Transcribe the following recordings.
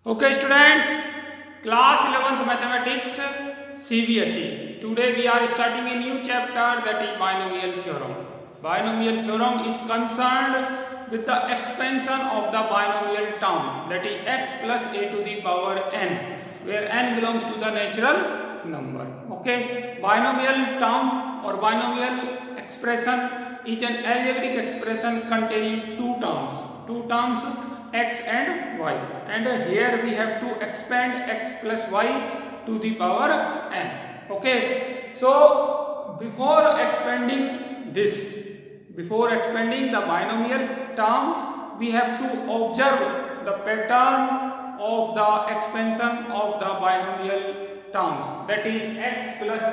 Okay students, class 11th mathematics CBSE. Today we are starting a new chapter, that is binomial theorem. Binomial theorem is concerned with the expansion of the binomial term, that is x plus a to the power n, where n belongs to the natural number. Okay, binomial term or binomial expression is an algebraic expression containing two terms x and y, and here we have to expand x plus y to the power n. Okay, so before expanding the binomial term, we have to observe the pattern of the expansion of the binomial terms, that is x plus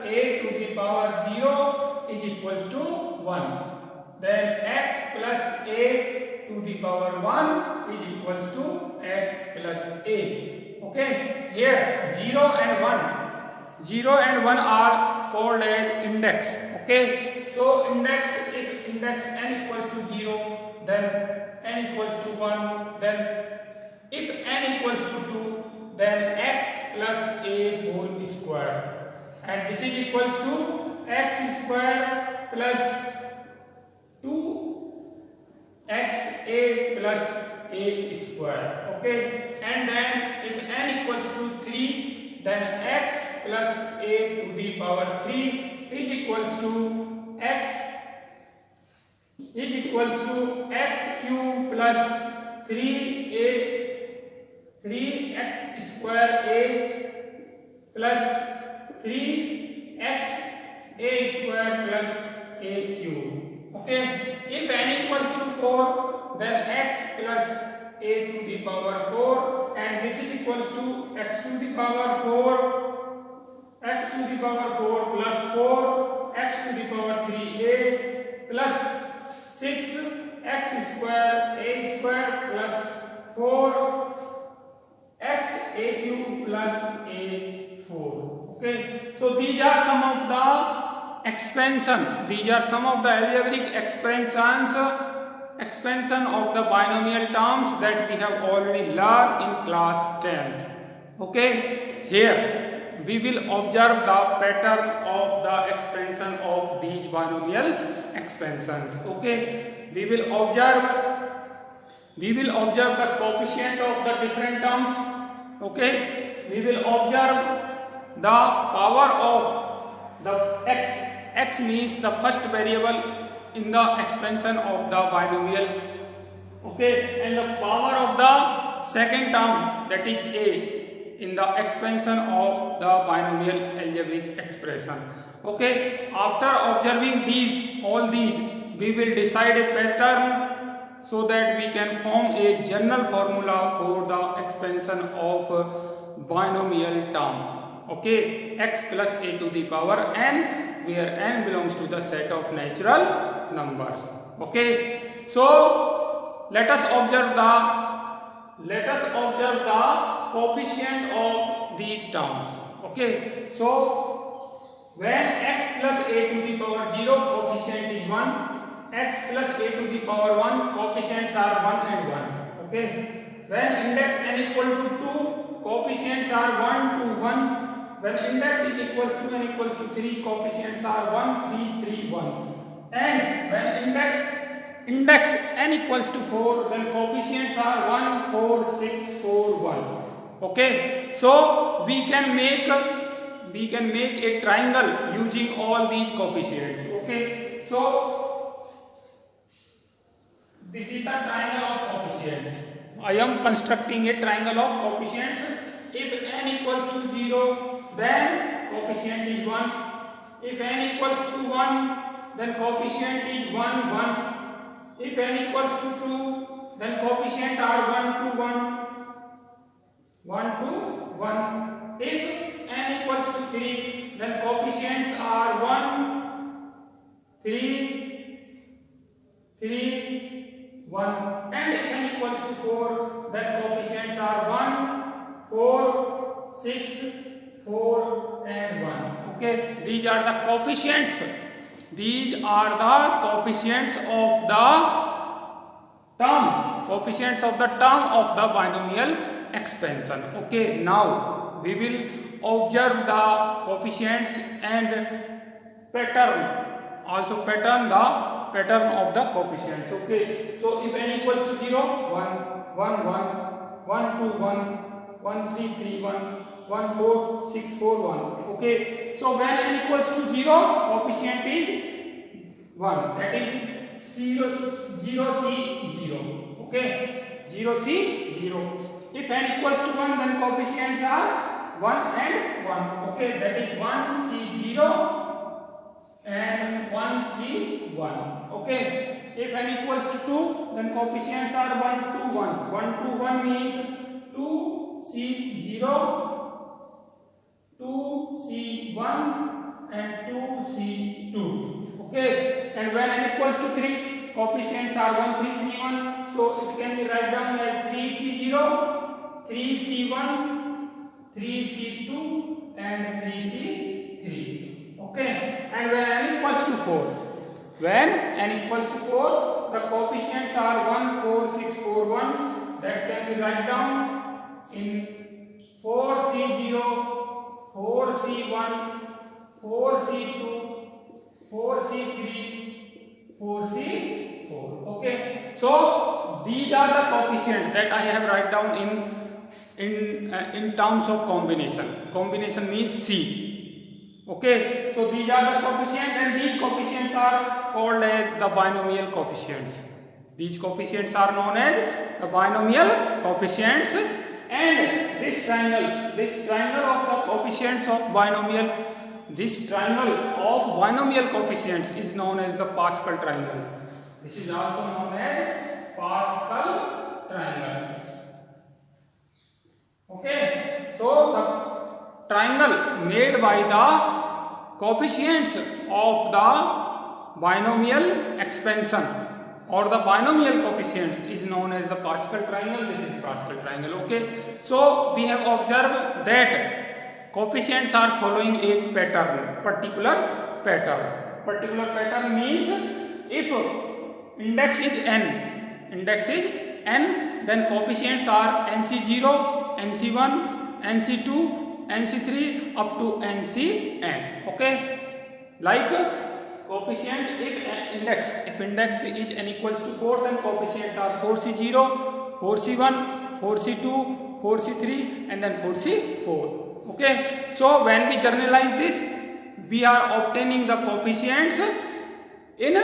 a to the power 0 is equals to 1. Then x plus a to the power 1 is equals to x plus a. Okay, here 0 and 1 are called as index. Okay, so if index n equals to 0, then n equals to 1, then if n equals to 2, then x plus a whole square, and this is equals to x square plus 2xa plus a square. Okay, and then if n equals to 3, then x plus a to the power 3 is equals to x cube plus 3x square a plus 3x a square plus a cube. Okay, if n equals to 4, then x plus a to the power 4, and this is equals to x to the power 4 plus 4 x to the power 3a plus 6x square a square plus 4 x a cube plus a 4. Okay, so these are some of the algebraic expansion of the binomial terms that we have already learned in class 10th. Okay, here we will observe the pattern of the expansion of these binomial expansions. Okay, we will observe the coefficient of the different terms. Okay, we will observe the power of the x means the first variable in the expansion of the binomial. Okay, and the power of the second term, that is a, in the expansion of the binomial algebraic expression. Okay, after observing all these, we will decide a pattern so that we can form a general formula for the expansion of binomial term. Okay, x plus a to the power n, where n belongs to the set of natural numbers. Okay, so let us observe the coefficient of these terms. Okay, so when x plus a to the power 0, coefficient is 1, x plus a to the power 1, coefficients are 1 and 1. Okay, when index n equal to 2, coefficients are 1 to 1. When index is equals to n equals to 3, coefficients are 1, 3, 3, 1. And when index n equals to 4, then coefficients are 1, 4, 6, 4, 1. Okay, so we can make a triangle using all these coefficients. Okay, so this is the triangle of coefficients. I am constructing a triangle of coefficients. If n equals to 0, then coefficient is 1. If n equals to 1, then coefficient is 1, 1. If n equals to 2, then coefficient are 1 to 1, 1 to 1. If n equals to 3, then coefficients are 1, 3, 3, 1. And if n equals to 4, then coefficients are 1, 4, 6, 4 and 1. Okay, these are the coefficients of the term coefficients of the term of the binomial expansion. Okay, now we will observe the coefficients and pattern, also pattern the pattern of the coefficients. Okay, so if n equals to 0, 1 1 1 1 2 1 1 3 3 1 1 4 6 4 1. Okay, so when n equals to 0, coefficient is 1, that is 0 0 c 0. Okay, 0 c 0. If n equals to 1, then coefficients are 1 and 1. Okay, that is 1 c 0 and 1 c 1. Okay, if n equals to 2, then coefficients are 1 2 1. 1 2 1 means 2 c 0, 2 c 1 and 2 c 2. Okay, and when n equals to 3, coefficients are 1 3 3 1, so it can be write down as 3 c 0, 3 c 1, 3 c 2 and 3 c 3. Okay, and when n equals to 4, when n equals to 4, the coefficients are 1 4 6 4 1, that can be write down in 4 c 0, 4 c 1, 4 c 2, 4 c 3, 4 c 4. Okay, so these are the coefficients that I have write down in terms of combination. Combination means C. Okay, so these are the coefficients, and these coefficients are called as the binomial coefficients. These coefficients are known as the binomial coefficients, and this triangle of the coefficients of binomial, this triangle of binomial coefficients is known as the Pascal triangle. This is also known as Pascal triangle. Okay, so the triangle made by the coefficients of the binomial expansion or the binomial coefficients is known as the Pascal triangle. This is Pascal triangle. Okay, so we have observed that coefficients are following a pattern, particular pattern means if index is n, then coefficients are nc0, nc1, nc2, nc3 up to ncn. Okay, like coefficient if index is n equals to 4, then coefficients are 4c0, 4c1, 4c2, 4c3 and then 4c4. Okay, so when we generalize this, we are obtaining the coefficients in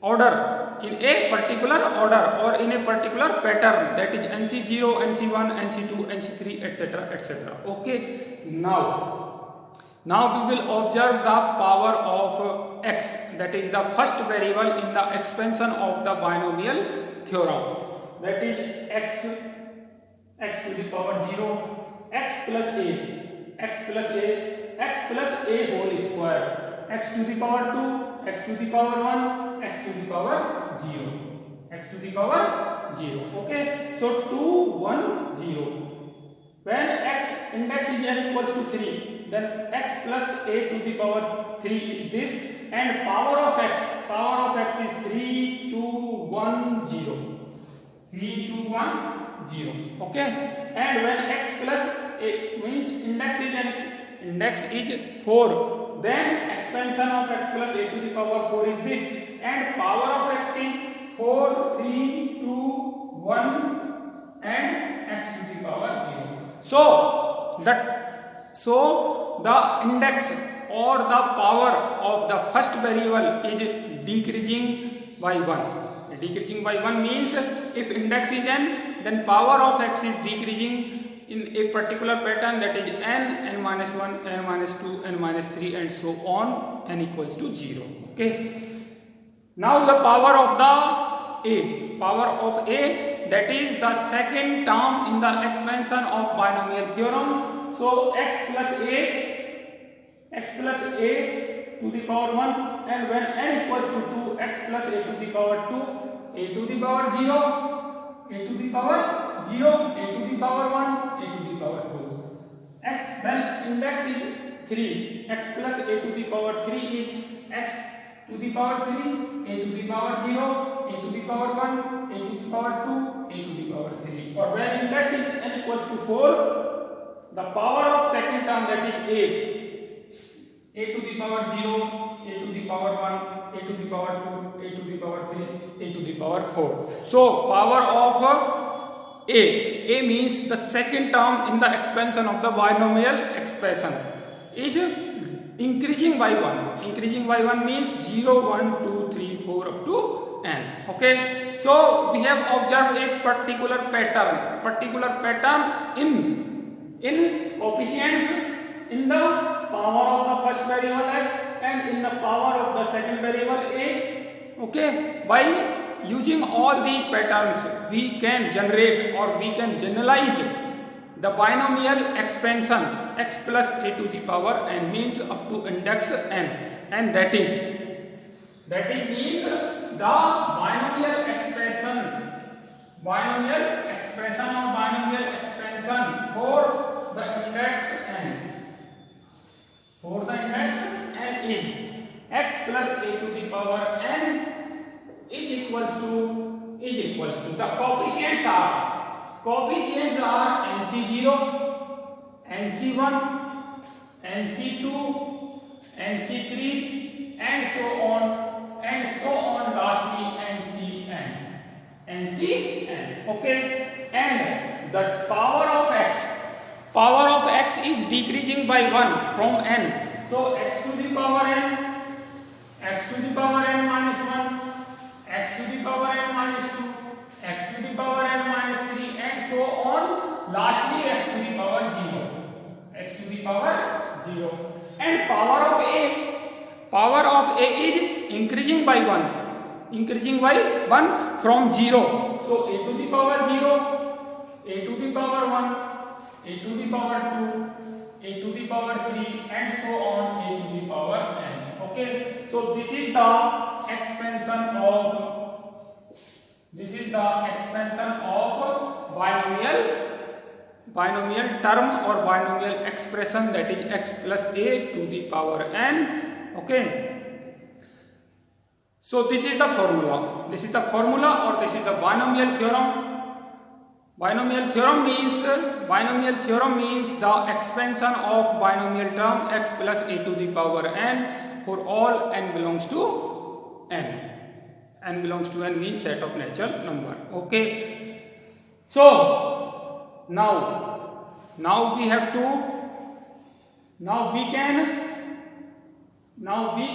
order, in a particular order or in a particular pattern, that is nc0, nc1, nc2, nc3 etc. etc. Okay, now we will observe the power of x, that is the first variable in the expansion of the binomial theorem, that is x to the power 0, x plus a whole square, x to the power 2, x to the power 1, x to the power 0. Okay, so 2 1 0. When x index is n equals to 3, then x plus a to the power 3 is this, and power of x is 3 2 1 0. Okay, and when x plus a means index is 4, then expansion of x plus a to the power 4 is this, and power of x is 4 3 2 1 and x to the power 0. So the index or the power of the first variable is decreasing by 1. Decreasing by 1 means if index is n, then power of x is decreasing in a particular pattern, that is n, n-1, n-2, n-3 and so on, n equals to 0. Okay, now the power of a, that is the second term in the expansion of binomial theorem. So x plus a to the power 1, and when n equals to 2, x plus a to the power 2, a to the power 0, a to the power 0, a to the power 1, a to the power 2. X, then index is 3, x plus a to the power 3 is x to the power 3, a to the power 0, a to the power 1, a to the power 2, or when index is n equals to 4, the power of second term, that is a to the power 0, a to the power 1, a to the power 2, a to the power 3, a to the power 4. So power of a means the second term in the expansion of the binomial expression is increasing by 1. Increasing by 1 means 0, 1, 2, 3, 4 up to n. Okay. So we have observed a particular pattern in coefficients in the power of the first variable x and in the power of the second variable a. Okay. By using all these patterns, we can generate or we can generalize the binomial expansion x plus a to the power n means up to index n, and that means the binomial expression or binomial expansion for the index n. For the index n is x plus a to the power n is equals to the coefficients are nc0, nc1, nc2, nc3 and so on lastly ncn. Okay. And the power of x is decreasing by 1 from n. So x to the power n minus 1, x to the power n minus 2, x to the power n minus 3 and so on lastly x to the power 0. And power of a is increasing by 1 from 0. So a to the power 0, a to the power 1, a to the power 2, a to the power 3 and so on a to the power n. Okay. So this is the expansion of binomial term or binomial expression, that is x plus a to the power n. Okay. So this is the formula or this is the binomial theorem. Binomial theorem means the expansion of binomial term x plus a to the power n for all n belongs to n. N belongs to n means set of natural number. Okay. So now we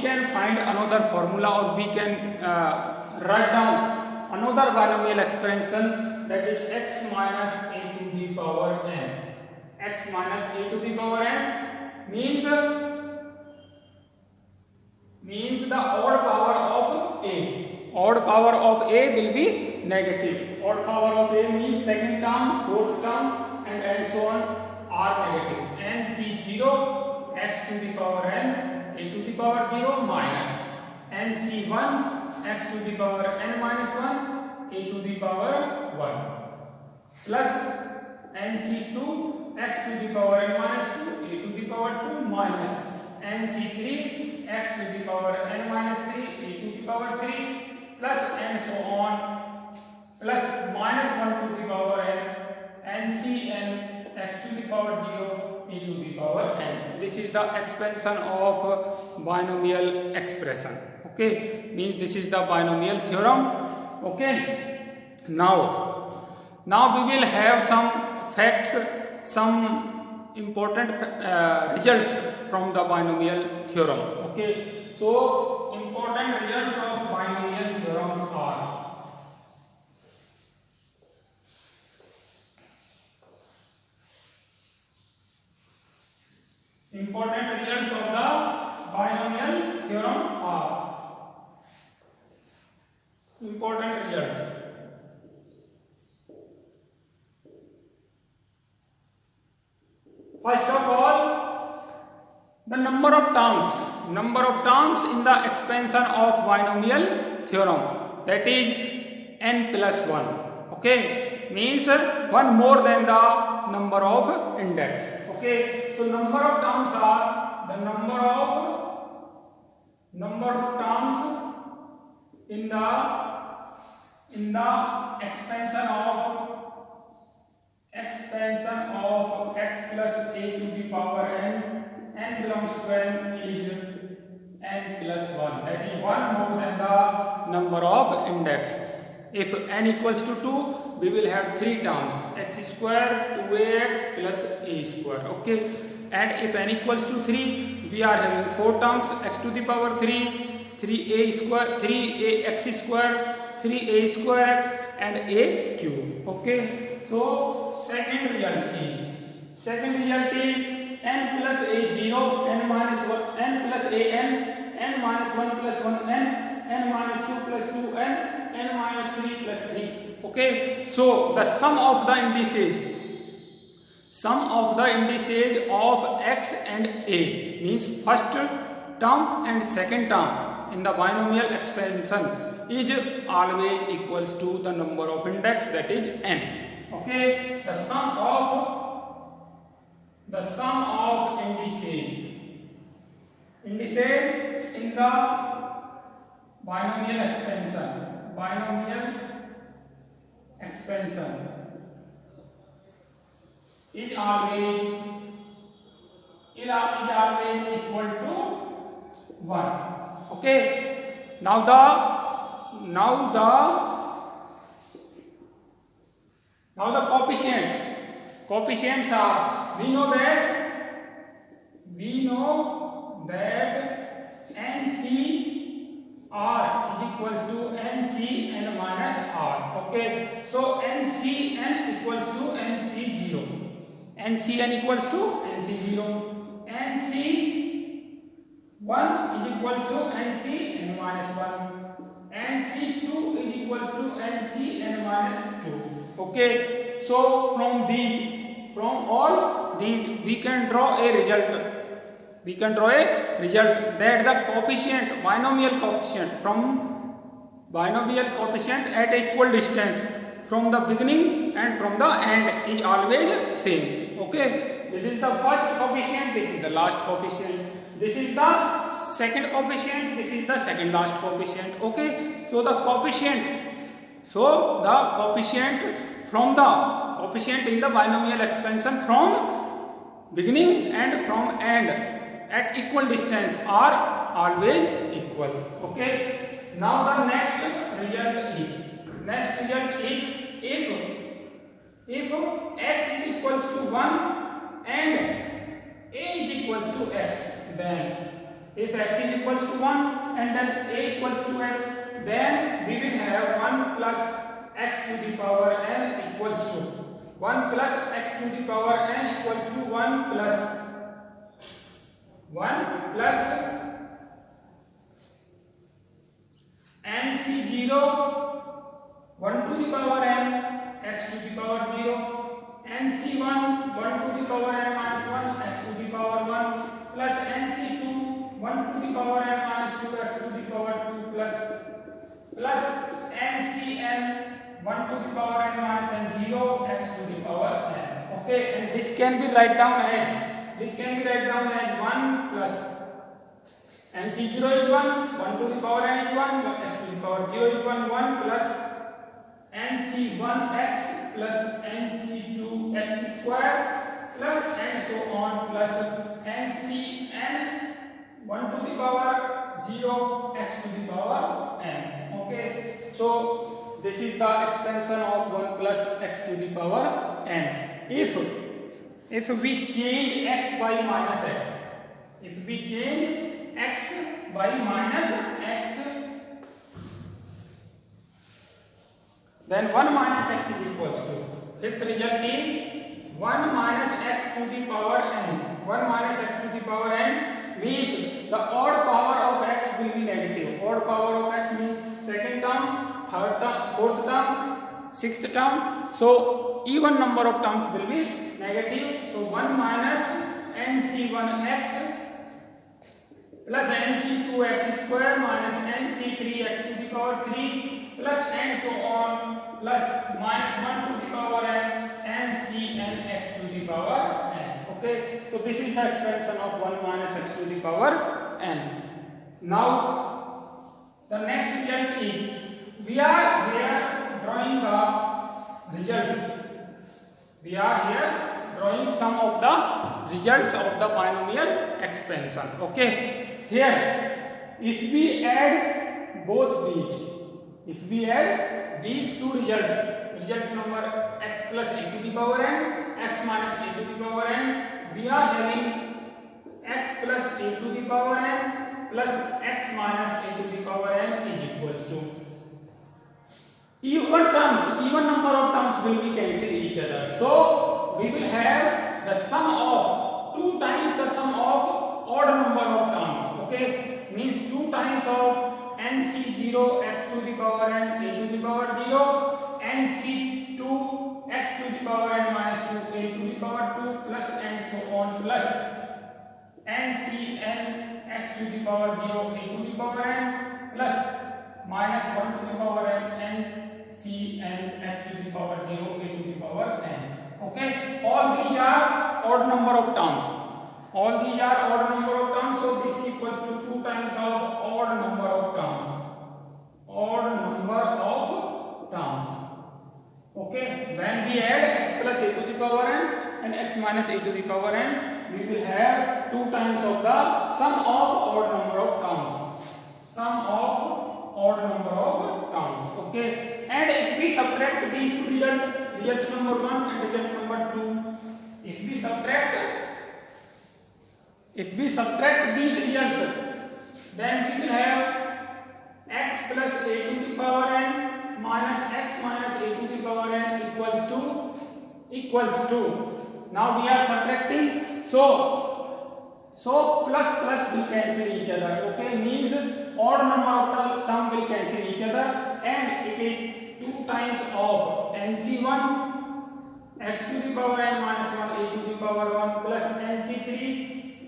can find another formula, or we can write down another binomial expansion, that is x minus a to the power n. X minus a to the power n means the odd power of a. Odd power of a will be negative. Odd power of a means second term, fourth term and so on are negative. nc0 x to the power n a to the power 0 minus nc1 x to the power n minus 1 a to the power 1 plus nc2 x to the power n minus 2 a to the power 2 minus nc3 x to the power n minus 3 a to the power 3 plus and so on plus minus 1 to the power n ncn x to the power 0 e to the power n. This is the expansion of binomial expression. Okay, means this is the binomial theorem. Okay, now we will have some facts, some important results from the binomial theorem. Okay, so important results of binomial theorems are: important results of the binomial theorem are important results. First of all, the number of terms in the expansion of binomial theorem, that is n plus 1. Okay, means one more than the number of index. Okay, so number of terms are the number of terms in the expansion of expansion of x plus a to the power n belongs to n is n plus 1, that is 1 more than the number of index. If n equals to 2, we will have 3 terms, x square 2ax plus a square, okay. And if n equals to 3, we are having 4 terms, x to the power 3, 3a square, 3ax square, 3a square x and a cube, okay. So second result is n plus a 0, n minus 1, n plus a n minus 1 plus 1 n minus 2 plus 2 n minus 3 plus 3, okay. So the sum of the indices of x and a means first term and second term in the binomial expansion is always equals to the number of index, that is n, okay. The sum of indices in the binomial expansion is always equal to 1, okay. Now the coefficients are, we know that NCR is equals to NCN minus R, okay. So NCN equals to NC0, NCN equals to NC0, NC1 is equals to NCN minus 1, NC2 is equals to NCN minus 2, okay. So from all these we can draw a result. That the coefficient, binomial coefficient at equal distance from the beginning and from the end is always same, okay. This is the first coefficient, this is the last coefficient, this is the second coefficient, this is the second last coefficient, okay. So the coefficient in the binomial expansion from beginning and from end at equal distance are always equal, okay. Now the next result is if x is equals to 1 and a is equals to x, then if x is equals to 1 and then a equals to x, then we will have 1 plus x to the power n equals to 1 plus x to the power n equals to 1 plus NC0 1 to the power n x to the power 0, NC1 1 to the power n minus 1 x to the power 1 plus NC2 1 to the power n minus 2 x to the power 2 plus NCN 1 to the power n minus n 0 x to the power n, okay. And this can be write down as 1 plus NC0 is 1 to the power n is 1, x to the power 0 is 1 plus NC1x plus NC2x square plus and so on plus NCN 1 to the power 0 x to the power n, okay. So this is the expansion of 1 plus x to the power n. If we change x by minus x, then 1 minus x is equals to, fifth result is 1 minus x to the power n. 1 minus x to the power n means the odd power of x will be negative. Odd power of x means second term, third term, fourth term, sixth term. So even number of terms will be negative. So 1 minus NC1x plus NC2x square minus NC3x to the power 3 plus and so on plus minus 1 to the power n NCnx to the power n, okay. So this is the expansion of 1 minus x to the power n. Now the next result is, we are here drawing the results We are here drawing some of the results of the binomial expansion. Okay, here if we add both these, if we add these two results, result number x plus a to the power n, x minus a to the power n, we are having x plus a to the power n plus x minus a to the power n is equals to even terms, even number of terms will be cancel each other. So we will have the sum of 2 times the sum of odd number of terms. Okay, means 2 times of nc0 x to the power n a to the power 0, nc2 x to the power n minus 2 a to the power 2 plus and so on, plus ncn x to the power 0 a to the power n plus minus 1 to the power n and cn x to the power 0 a to the power n. Okay, all these are odd number of terms. All these are odd number of terms, so this is equals to 2 times of odd number of terms. Odd number of terms. Okay, when we add x plus a to the power n and x minus a to the power n, we will have 2 times of the sum of odd number of terms. Sum of odd number of terms. Okay, and if we subtract these two results, result number 1 and result number 2, if we subtract these results, then we will have x plus a to the power n minus x minus a to the power n equals to now we are subtracting, so plus plus will cancel each other. Okay, means odd number of term will cancel each other, and it is 2 times of nc1 x to the power n minus 1 a to the power 1 plus nc3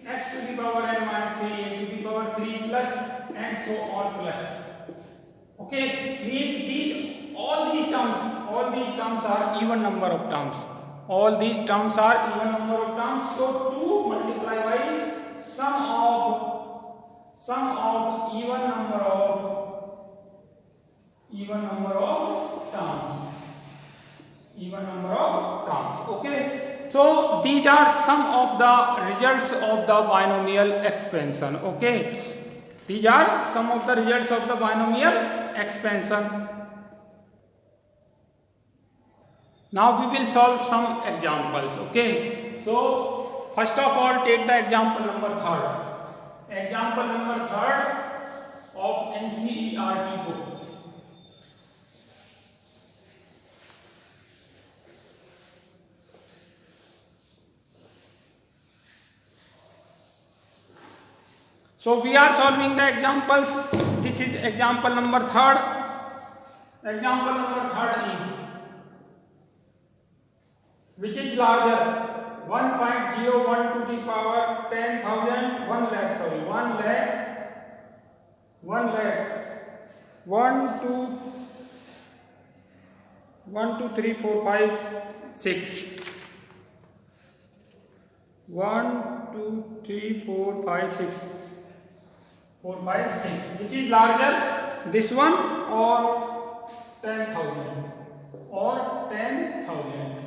x to the power n minus 3 a to the power 3 plus and so on plus. Okay, all these terms are even number of terms. All these terms are even number of terms. So 2 multiply by sum of even number of terms. Even number of terms. Okay, so these are some of the results of the binomial expansion. Okay, these are some of the results of the binomial expansion. Now we will solve some examples. Okay, so first of all, take the example number 3rd. Example number 3rd of NCERT book. So we are solving the examples. This is example number 3rd. Example number 3rd is, which is larger, 1.01 to the power 10,000, 1 lakh, sorry, 1 lakh, 1 2 3 4 5 6, 1 2 3 4 5 6, 4 5 6, which is larger, this one or 10,000 or 10,000?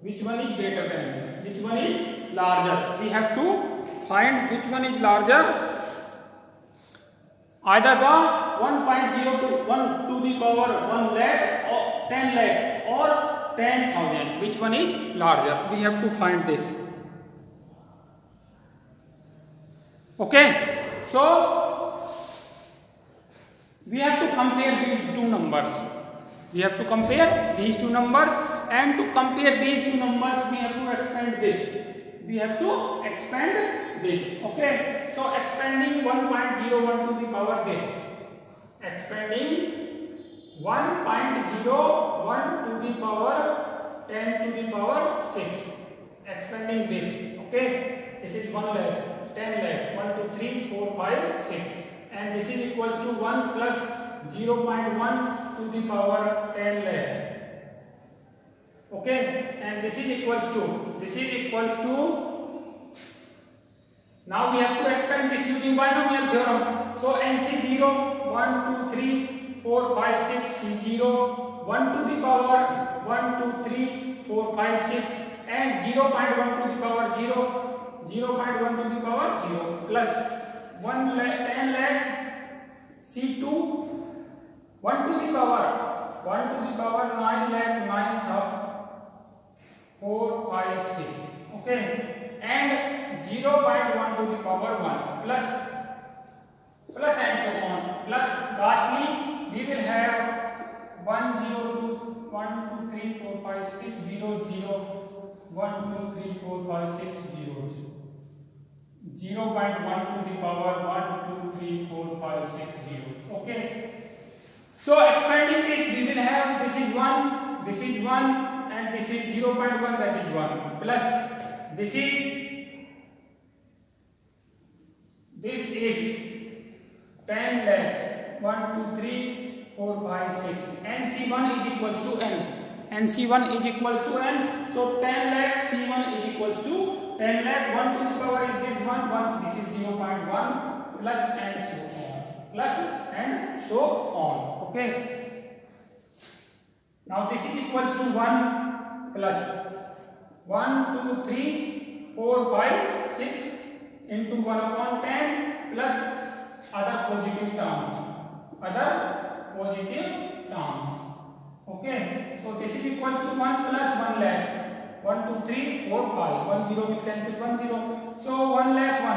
Which one is greater than? Which one is larger? We have to find which one is larger. Either the 1.0 to 1 to the power 1 lakh or 10 lakh or 10,000. Which one is larger? We have to find this. Okay, so we have to compare these two numbers. We have to compare these two numbers, and to compare these two numbers, we have to expand this. We have to expand this. Okay, so expanding 1.01 to the power this. Expanding 1.01 to the power 10 to the power 6. Expanding this. Okay, this is 1 lakh, 10 lakh, 1 2 3 4 5 6, and this is equals to 1 plus 0.1 to the power 10 lakh. Okay, and this is equals to now we have to expand this using binomial theorem. So NC0 1 2 3 4 5 6 C0 1 to the power 1 2 3 4 5 6 and 0.1 to the power 0 0.1 to the power 0 plus 1 lakh 10 lakh C2 1 to the power 9 lakh 9,4 5 6 okay and 0.1 to the power 1 plus and so on plus lastly we will have 1 0 2 1 2 3 4 5 6 0 0 1 2 3 4 5 6 0 0.1 to the power 1 2 3 4 5 6 0 okay. So expanding this we will have this is 1 and this is 0.1 that is 1 plus this is 10 lakh 1 2 3 4 5 6 and C1 is equals to n and C1 is equals to n so 10 lakh C1 is equals to 10 lakh 1 to the power is this 1 this is 0.1 plus and so on okay. Now this is equals to 1 plus 1 2 3 4 5 6 into 1 upon 10 plus other positive terms okay. So this is equals to 1 plus 1 lakh 1 2 3 4 5 1 0 will cancel 1 0 so 1 lakh 1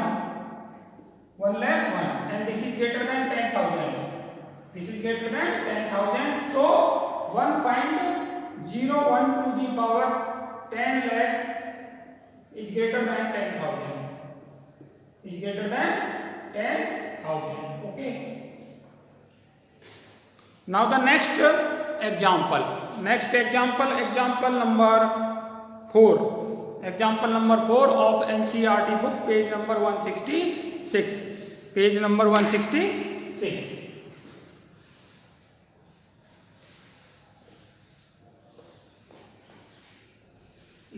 and this is greater than 10,000 so 1.01 to the power 10 lakh is greater than 10,000 okay. Now the next example number 4 of NCERT book page number 166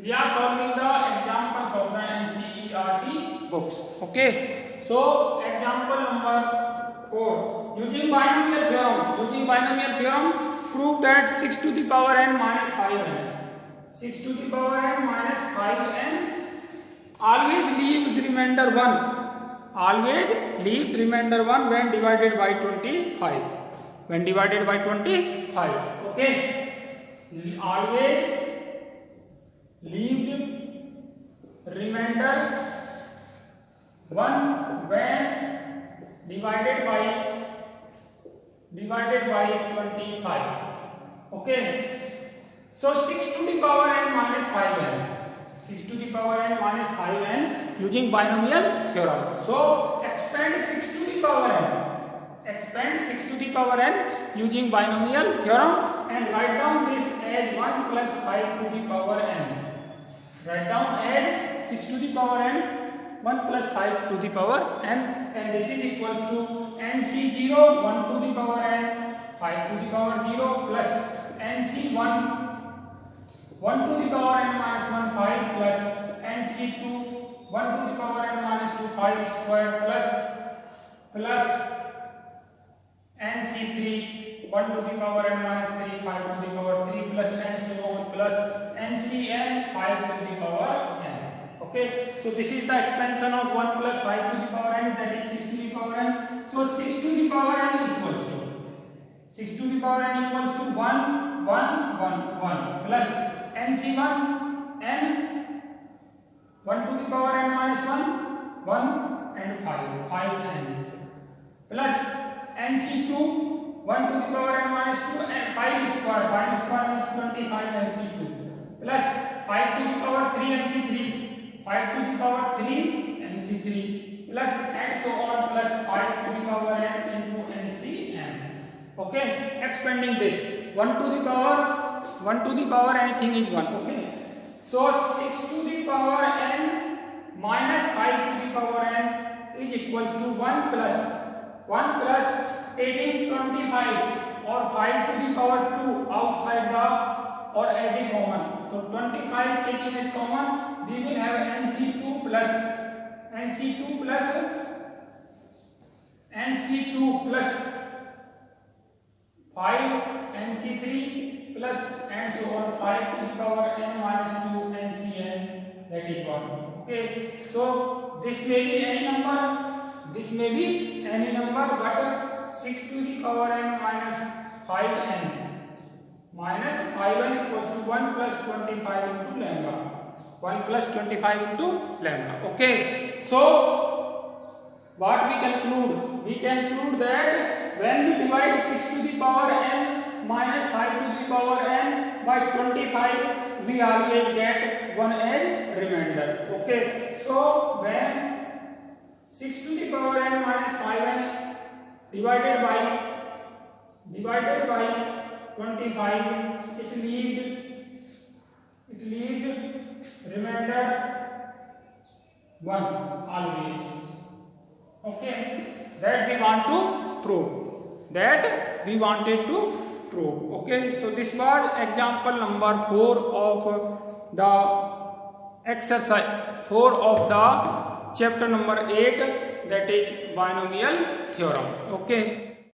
we are solving the examples of the NCERT books okay. So example number 4 using binomial theorem prove that 6 to the power n minus 5n always leaves remainder 1 when divided by 25 okay. Always leaves remainder 1 when divided by 25 okay. So 6 to the power n minus 5n using binomial theorem. So expand 6 to the power n using binomial theorem and write down this as 1 plus 5 to the power n. Write down as 6 to the power n 1 plus 5 to the power n and this is equals to NC0 1 to the power n 5 to the power 0 plus NC1 1 to the power n minus 1 5 plus NC2 1 to the power n minus 2 5 square plus NC3 1 to the power n minus 3 5 to the power 3 plus and so on plus NCn 5 to the power n okay. So this is the expansion of 1 plus 5 to the power n that is 6 to the power n. So 6 to the power n equals to 1 plus NC1 n 1 to the power n minus 1 and 5n plus NC2 1 to the power n minus 2 and 5 square is 25 NC2 plus 5 to the power 3 NC3 5 to the power 3 NC3 plus and so on plus 5 to the power n into NCn okay. Expanding this 1 to the power anything is 1 okay. So 6 to the power n minus 5 to the power n is equals to 1 plus taking 25 or 5 to the power 2 outside the or as a common. So 25 taking as common we will have NC2 plus 5nc3 plus and so on 5 to the power n minus 2 ncn, that is 1. Okay, so this may be any number, this may be any number, but 6 to the power n minus 5n minus 5n equals to 1 plus 25 into lambda, 1 plus 25 into lambda. Okay, so what we conclude? We conclude that when we divide 6 to the power n minus 5 to the power n by 25, we always get 1 as remainder. Okay, so when 6 to the power n minus 5n divided by 25, it leaves remainder 1 always. Okay, that we want to prove, that we wanted to prove. Okay, so this was example number 4 of the exercise 4 of the chapter number 8, that is binomial theorem. Okay.